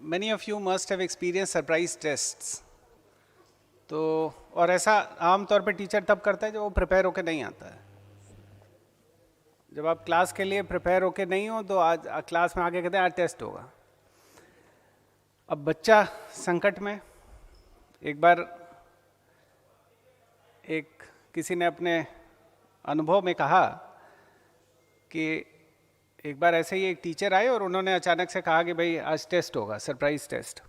many of you must have experienced surprise tests. तो और ऐसा आम तौर पे टीचर तब करता है जब वो प्रिपेयर होके नहीं आता है. जब आप क्लास के लिए प्रिपेयर होके नहीं हो तो आज क्लास में आके कहते हैं आज टेस्ट होगा. अब बच्चा संकट में. एक बार किसी ने अपने अनुभव में कहा कि एक बार ऐसे ही एक टीचर आए और उन्होंने अचानक से कहा कि भाई आज टेस्ट होगा, सरप्राइज टेस्ट.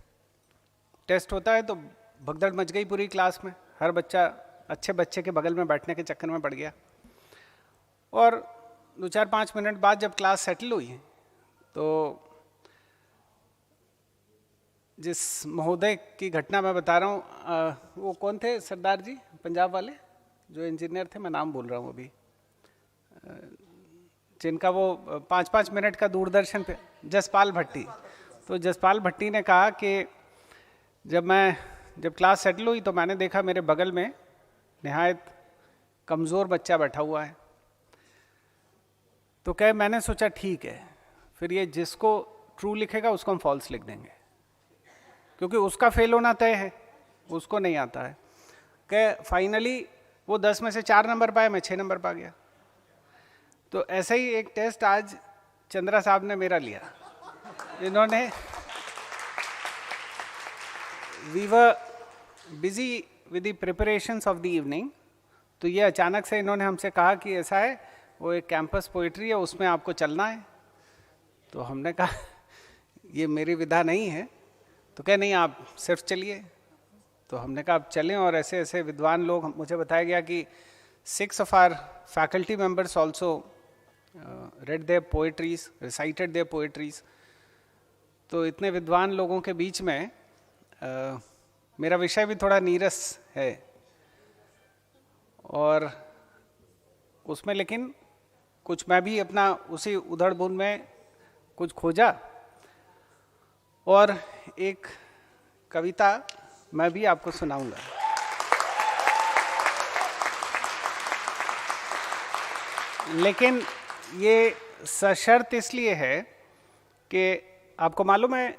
टेस्ट होता है तो भगदड़ मच गई पूरी क्लास में. हर बच्चा अच्छे बच्चे के बगल में बैठने के चक्कर में पड़ गया. और 2-4-5 मिनट बाद जब क्लास सेटल हुई तो जिस महोदय की घटना मैं बता रहा हूँ, वो कौन थे सरदार जी, पंजाब वाले जो इंजीनियर थे, मैं नाम बोल रहा हूँ अभी, जिनका वो 5-5 मिनट का दूरदर्शन पे, जसपाल भट्टी. तो जसपाल भट्टी ने कहा कि जब क्लास सेटल हुई तो मैंने देखा मेरे बगल में निहायत कमज़ोर बच्चा बैठा हुआ है. तो कहे मैंने सोचा ठीक है, फिर ये जिसको ट्रू लिखेगा उसको हम फॉल्स लिख देंगे, क्योंकि उसका फेल होना तय है, उसको नहीं आता है. कहे फाइनली वो 10 में से 4 नंबर पाए, मैं 6 नंबर पा गया. तो ऐसा ही एक टेस्ट आज चंद्रा साहब ने मेरा लिया. इन्होंने we were busy with the preparations of the evening. तो ये अचानक से इन्होंने हमसे कहा कि ऐसा है, वो एक कैंपस पोइट्री है, उसमें आपको चलना है. तो हमने कहा ये मेरी विधा नहीं है. तो कहे नहीं आप सिर्फ चलिए. तो हमने कहा आप चलें. और ऐसे ऐसे विद्वान लोग, मुझे बताया गया कि 6 of our faculty members also read their poetries, recited their poetries. तो इतने विद्वान लोगों के बीच में मेरा विषय भी थोड़ा नीरस है और उसमें लेकिन कुछ मैं भी अपना उसी उधड़ बुन में कुछ खोजा और एक कविता मैं भी आपको सुनाऊंगा. लेकिन ये सशर्त इसलिए है कि आपको मालूम है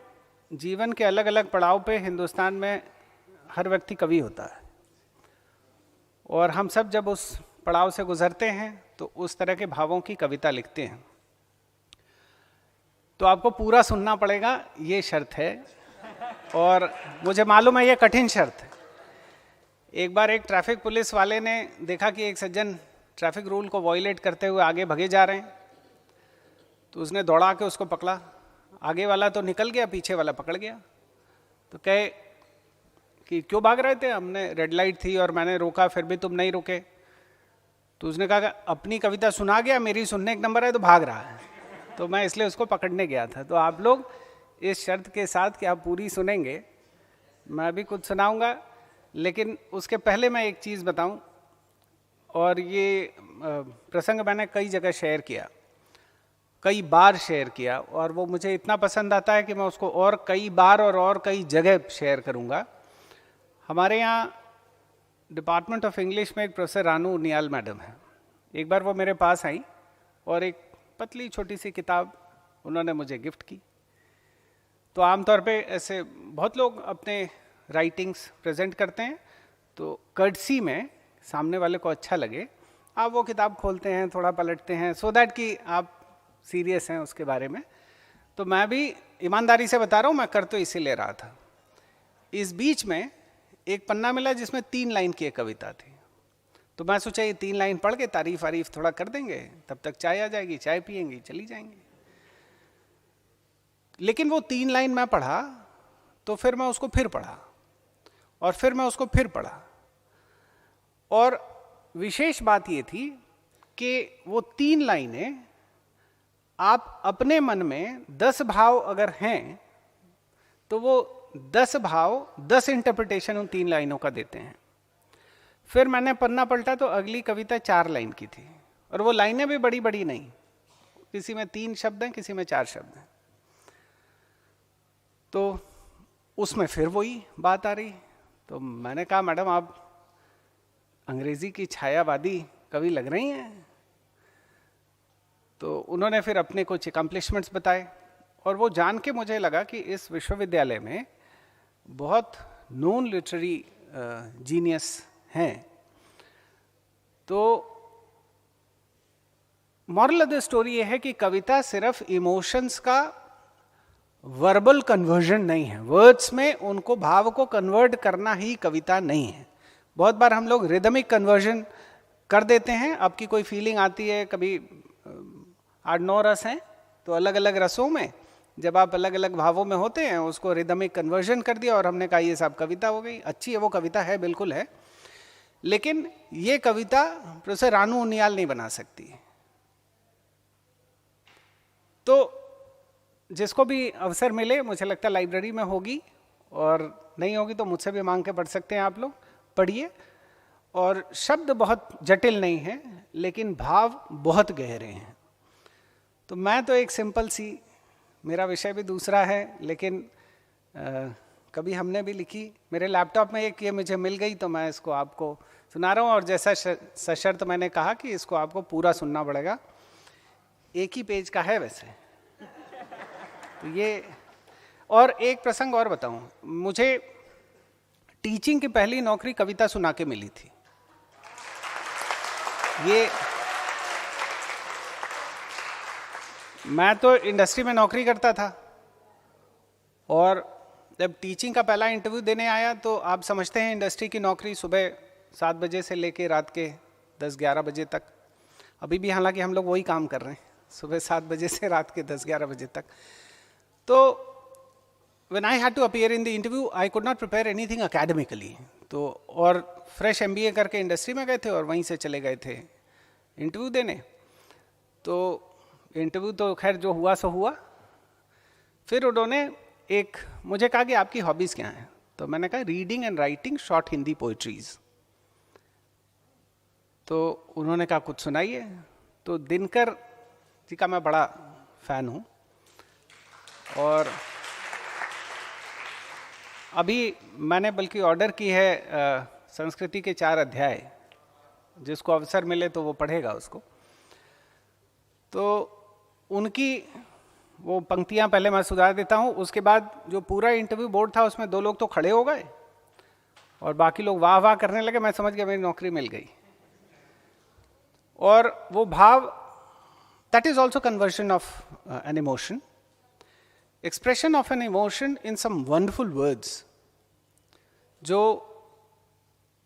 जीवन के अलग अलग पड़ाव पे हिंदुस्तान में हर व्यक्ति कवि होता है. और हम सब जब उस पड़ाव से गुजरते हैं तो उस तरह के भावों की कविता लिखते हैं. तो आपको पूरा सुनना पड़ेगा, ये शर्त है. और मुझे मालूम है ये कठिन शर्त है. एक बार एक ट्रैफिक पुलिस वाले ने देखा कि एक सज्जन ट्रैफिक रूल को वॉयलेट करते हुए आगे भगे जा रहे हैं. तो उसने दौड़ा के उसको पकड़ा. आगे वाला तो निकल गया, पीछे वाला पकड़ गया. तो कहे कि क्यों भाग रहे थे? हमने रेड लाइट थी और मैंने रोका, फिर भी तुम नहीं रुके. तो उसने कहा अपनी कविता सुना गया, मेरी सुनने एक नंबर है तो भाग रहा है, तो मैं इसलिए उसको पकड़ने गया था. तो आप लोग इस शर्त के साथ कि आप पूरी सुनेंगे, मैं भी कुछ सुनाऊंगा. लेकिन उसके पहले मैं एक चीज़ बताऊं, और ये प्रसंग मैंने कई जगह शेयर किया, कई बार शेयर किया, और वो मुझे इतना पसंद आता है कि मैं उसको और कई बार और कई जगह शेयर करूंगा. हमारे यहाँ डिपार्टमेंट ऑफ इंग्लिश में एक प्रोफेसर रानू उनियाल मैडम है. एक बार वो मेरे पास आई और एक पतली छोटी सी किताब उन्होंने मुझे गिफ्ट की. तो आमतौर पे ऐसे बहुत लोग अपने राइटिंग्स प्रेजेंट करते हैं, तो कर्टसी में सामने वाले को अच्छा लगे आप वो किताब खोलते हैं, थोड़ा पलटते हैं, सो दैट कि आप सीरियस हैं उसके बारे में. तो मैं भी ईमानदारी से बता रहा हूँ, मैं कर तो इसे ले रहा था. इस बीच में एक पन्ना मिला जिसमें 3 लाइन की एक कविता थी. तो मैं सोचा ये 3 लाइन पढ़ के तारीफ वारीफ थोड़ा कर देंगे, तब तक चाय आ जाएगी, चाय पियेंगी, चली जाएंगे. लेकिन वो 3 लाइन मैं पढ़ा तो फिर मैं उसको फिर पढ़ा और फिर मैं उसको फिर पढ़ा. और विशेष बात ये थी कि वो 3 लाइनें आप अपने मन में 10 भाव अगर हैं तो वो 10 भाव 10 इंटरप्रिटेशन उन 3 लाइनों का देते हैं. फिर मैंने पन्ना पलटा तो अगली कविता 4 लाइन की थी, और वो लाइनें भी बड़ी बड़ी नहीं, किसी में 3 शब्द हैं, किसी में 4 शब्द हैं. तो उसमें फिर वही बात आ रही. तो मैंने कहा मैडम आप अंग्रेजी की छायावादी कवि लग रही हैं. तो उन्होंने फिर अपने कुछ अकम्पलिशमेंट्स बताए और वो जान के मुझे लगा कि इस विश्वविद्यालय में बहुत नॉन लिटरेरी जीनियस हैं। तो मॉरल ऑफ द स्टोरी ये है कि कविता सिर्फ इमोशंस का वर्बल कन्वर्जन नहीं है, वर्ड्स में उनको भाव को कन्वर्ट करना ही कविता नहीं है। बहुत बार हम लोग रिदमिक कन्वर्जन कर देते हैं। आपकी कोई फीलिंग आती है, कभी 8-9 रस हैं, तो अलग अलग रसों में जब आप अलग अलग भावों में होते हैं उसको रिदमिक कन्वर्जन कर दिया और हमने कहा ये सब कविता हो गई। अच्छी है वो कविता, है बिल्कुल है, लेकिन ये कविता प्रोफेसर रानू उनियाल नहीं बना सकती। तो जिसको भी अवसर मिले, मुझे लगता है लाइब्रेरी में होगी, और नहीं होगी तो मुझसे भी मांग के पढ़ सकते हैं आप लोग, पढ़िए। और शब्द बहुत जटिल नहीं है लेकिन भाव बहुत गहरे हैं। तो मैं तो एक सिंपल सी, मेरा विषय भी दूसरा है, लेकिन कभी हमने भी लिखी, मेरे लैपटॉप में एक ये मुझे मिल गई तो मैं इसको आपको सुना रहा हूँ। और जैसा सशर्त मैंने कहा कि इसको आपको पूरा सुनना पड़ेगा, एक ही पेज का है वैसे। तो ये, और एक प्रसंग और बताऊं, मुझे टीचिंग की पहली नौकरी कविता सुना के मिली थी। ये मैं तो इंडस्ट्री में नौकरी करता था, और जब टीचिंग का पहला इंटरव्यू देने आया तो आप समझते हैं इंडस्ट्री की नौकरी सुबह 7 बजे से लेके रात के 10-11 बजे तक। अभी भी हालांकि हम लोग वही काम कर रहे हैं, सुबह 7 बजे से रात के 10-11 बजे तक। तो when I had to appear in the interview, I could not prepare anything academically. तो और फ्रेश MBA करके इंडस्ट्री में गए थे और वहीं से चले गए थे इंटरव्यू देने। तो इंटरव्यू तो खैर जो हुआ सो हुआ। फिर उन्होंने एक मुझे कहा कि आपकी हॉबीज़ क्या हैं, तो मैंने कहा reading and writing short Hindi poetries. तो उन्होंने कहा कुछ सुनाइए। तो दिनकर जी का मैं बड़ा फ़ैन हूँ, और अभी मैंने बल्कि ऑर्डर की है संस्कृति के 4 अध्याय, जिसको अवसर मिले तो वो पढ़ेगा उसको। तो उनकी वो पंक्तियां पहले मैं सुधार देता हूँ, उसके बाद जो पूरा इंटरव्यू बोर्ड था उसमें 2 लोग तो खड़े हो गए और बाकी लोग वाह वाह करने लगे। मैं समझ गया मेरी नौकरी मिल गई। और वो भाव, that is also conversion of an emotion, expression of an emotion in some wonderful words, जो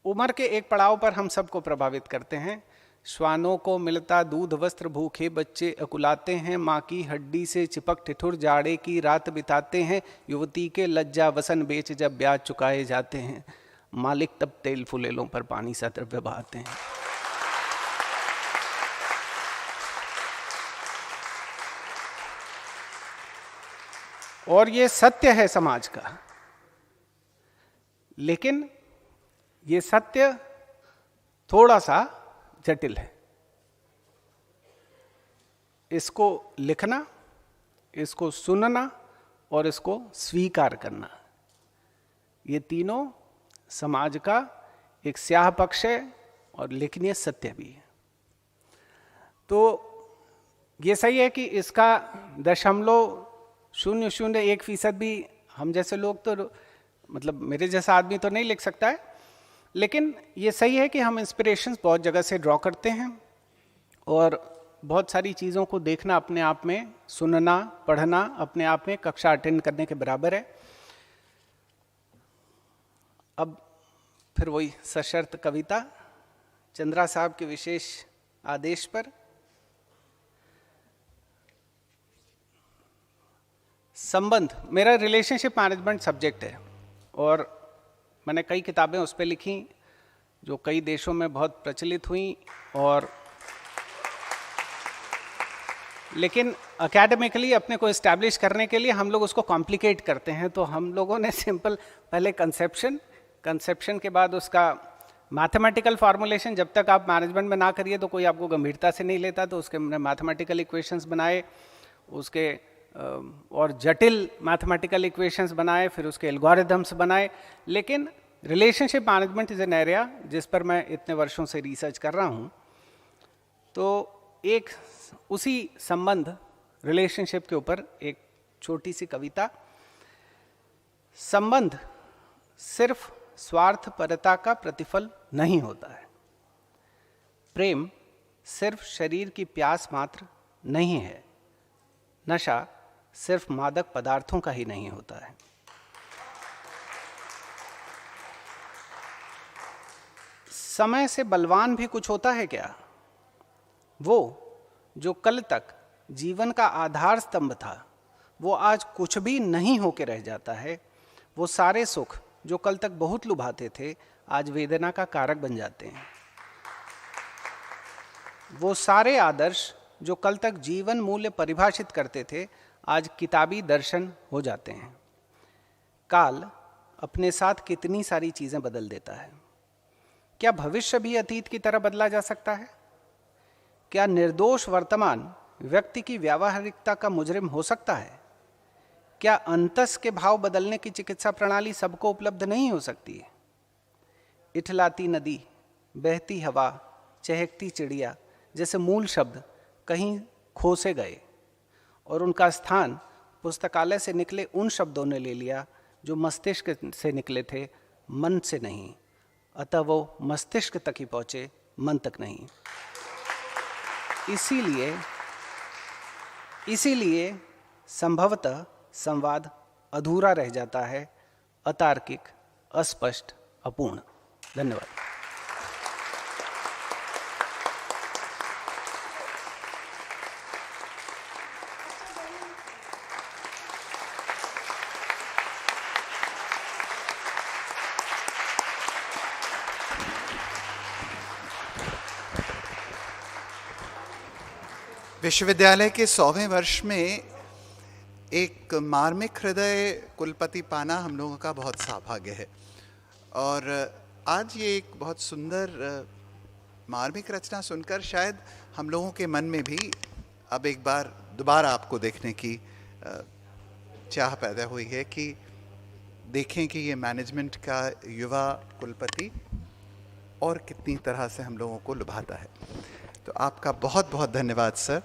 उम्र के एक पड़ाव पर हम सबको प्रभावित करते हैं। श्वानों को मिलता दूध वस्त्र भूखे बच्चे अकुलाते हैं, माँ की हड्डी से चिपक ठिठुर जाड़े की रात बिताते हैं, युवती के लज्जा वसन बेच जब ब्याज चुकाए जाते हैं, मालिक तब तेल फुलेलों पर पानी सा द्रव्य बहाते हैं। और ये सत्य है समाज का, लेकिन ये सत्य थोड़ा सा जटिल है। इसको लिखना, इसको सुनना और इसको स्वीकार करना, ये तीनों समाज का एक स्याह पक्ष है और लेखनीय सत्य भी है। तो ये सही है कि इसका 0.001% भी हम जैसे लोग तो, मतलब मेरे जैसा आदमी तो नहीं लिख सकता है, लेकिन ये सही है कि हम इंस्पिरेशंस बहुत जगह से ड्रॉ करते हैं और बहुत सारी चीज़ों को देखना अपने आप में, सुनना पढ़ना अपने आप में कक्षा अटेंड करने के बराबर है। अब फिर वही सशर्त कविता चंद्रा साहब के विशेष आदेश पर। संबंध मेरा रिलेशनशिप मैनेजमेंट सब्जेक्ट है और मैंने कई किताबें उस पर लिखी जो कई देशों में बहुत प्रचलित हुई, और लेकिन एकेडमिकली अपने को इस्टेब्लिश करने के लिए हम लोग उसको कॉम्प्लिकेट करते हैं। तो हम लोगों ने सिंपल पहले कंसेप्शन के बाद उसका मैथमेटिकल फार्मूलेशन, जब तक आप मैनेजमेंट में ना करिए तो कोई आपको गंभीरता से नहीं लेता, तो उसके हमने मैथमेटिकल इक्वेशंस बनाए, उसके और जटिल मैथमेटिकल इक्वेशंस बनाए, फिर उसके एल्गोरिथम्स बनाए। लेकिन relationship management is an area जिस पर मैं इतने वर्षों से रिसर्च कर रहा हूँ। तो एक उसी संबंध रिलेशनशिप के ऊपर एक छोटी सी कविता। संबंध सिर्फ स्वार्थपरता का प्रतिफल नहीं होता है। प्रेम सिर्फ शरीर की प्यास मात्र नहीं है। नशा सिर्फ मादक पदार्थों का ही नहीं होता है। समय से बलवान भी कुछ होता है क्या? वो जो कल तक जीवन का आधार स्तंभ था, वो आज कुछ भी नहीं होके रह जाता है। वो सारे सुख जो कल तक बहुत लुभाते थे, आज वेदना का कारक बन जाते हैं। वो सारे आदर्श जो कल तक जीवन मूल्य परिभाषित करते थे, आज किताबी दर्शन हो जाते हैं। काल अपने साथ कितनी सारी चीजें बदल देता है। क्या भविष्य भी अतीत की तरह बदला जा सकता है? क्या निर्दोष वर्तमान व्यक्ति की व्यावहारिकता का मुजरिम हो सकता है? क्या अंतस के भाव बदलने की चिकित्सा प्रणाली सबको उपलब्ध नहीं हो सकती है? इठलाती नदी, बहती हवा, चहकती चिड़िया जैसे मूल शब्द कहीं खो से गए और उनका स्थान पुस्तकालय से निकले उन शब्दों ने ले लिया जो मस्तिष्क से निकले थे, मन से नहीं। अतः वो मस्तिष्क तक ही पहुंचे, मन तक नहीं। इसीलिए संभवतः संवाद अधूरा रह जाता है, अतार्किक, अस्पष्ट, अपूर्ण। धन्यवाद। विश्वविद्यालय के 100वें वर्ष में एक मार्मिक हृदय कुलपति पाना हम लोगों का बहुत सौभाग्य है। और आज ये एक बहुत सुंदर मार्मिक रचना सुनकर शायद हम लोगों के मन में भी अब एक बार दोबारा आपको देखने की चाह पैदा हुई है कि देखें कि ये मैनेजमेंट का युवा कुलपति और कितनी तरह से हम लोगों को लुभाता है। तो आपका बहुत बहुत धन्यवाद सर।